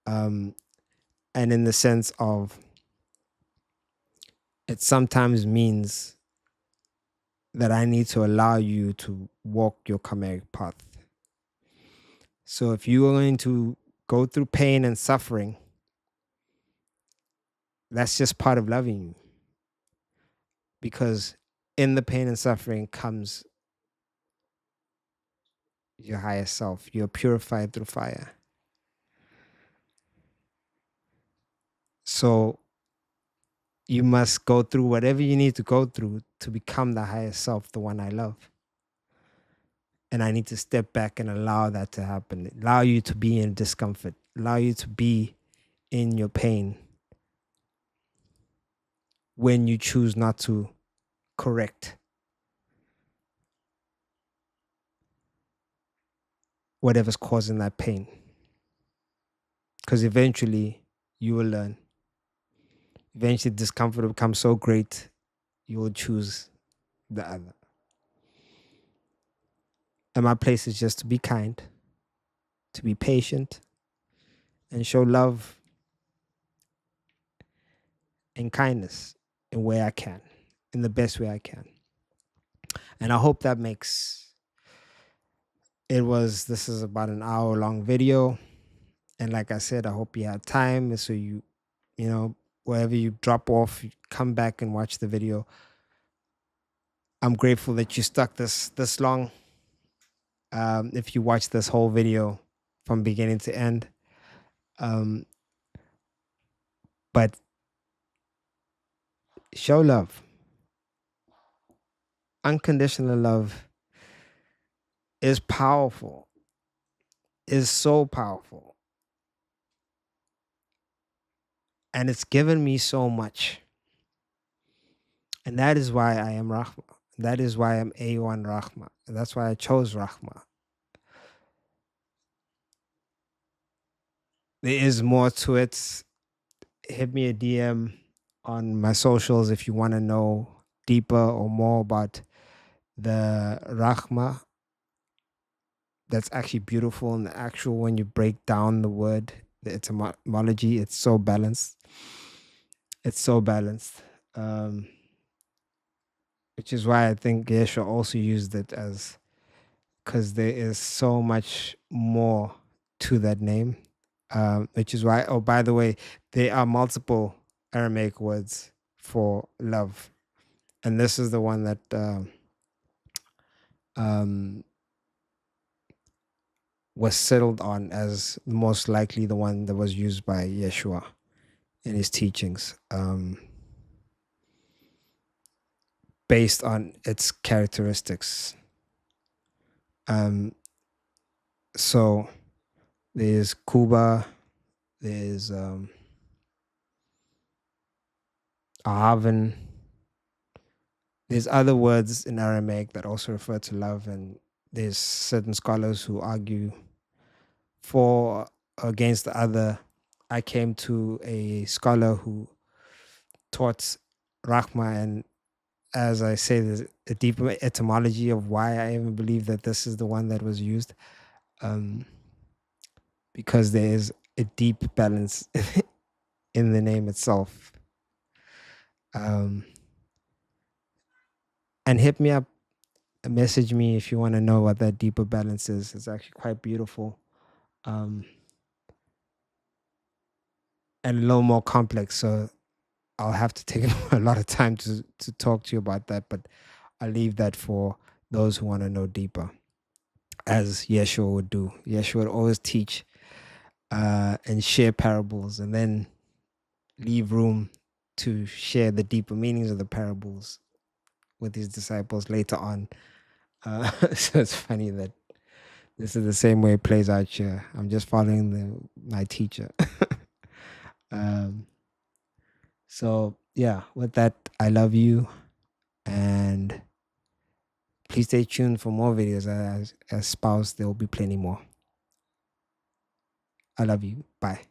Um, and in the sense of, it sometimes means that I need to allow you to walk your karmic path. So if you are going to go through pain and suffering, that's just part of loving you. Because in the pain and suffering comes your higher self. You're purified through fire. So you must go through whatever you need to go through to become the higher self, the one I love. And I need to step back and allow that to happen, allow you to be in discomfort, allow you to be in your pain when you choose not to correct whatever's causing that pain. Because eventually you will learn. Eventually, discomfort will become so great, you will choose the other. And my place is just to be kind, to be patient, and show love and kindness in way I can, in the best way I can. And I hope that makes this is about an hour long video. And like I said, I hope you had time. So you know, wherever you drop off, you come back and watch the video. I'm grateful that you stuck this long. If you watch this whole video from beginning to end. Um, but show love. Unconditional love is powerful, is so powerful. And it's given me so much. And that is why I am Rakhma. That is why I'm A1 Rakhma. That's why I chose Rakhma. There is more to it. Hit me a DM on my socials if you want to know deeper or more about the Rakhma. That's actually beautiful. And the actual, when you break down the word, the etymology, it's so balanced. It's so balanced. Um, which is why I think Yeshua also used it as, because there is so much more to that name. Which is why, oh, by the way, there are multiple Aramaic words for love. And this is the one that um, was settled on as most likely the one that was used by Yeshua in his teachings, based on its characteristics. Um, so there's Kuba, there's Ahavan. There's other words in Aramaic that also refer to love, and there's certain scholars who argue for or against the other. I came to a scholar who taught Rakhma, and as I say, there's a deeper etymology of why I even believe that this is the one that was used, um, because there is a deep balance in the name itself. Um, and hit me up, message me if you want to know what that deeper balance is. It's actually quite beautiful, um, and a little more complex. So I'll have to take a lot of time to talk to you about that, but I'll leave that for those who want to know deeper, as Yeshua would do. Yeshua would always teach and share parables, and then leave room to share the deeper meanings of the parables with his disciples later on. So it's funny that this is the same way it plays out here. I'm just following my teacher. um, so yeah, with that, I love you, and please stay tuned for more videos. As spouse, there will be plenty more. I love you. Bye.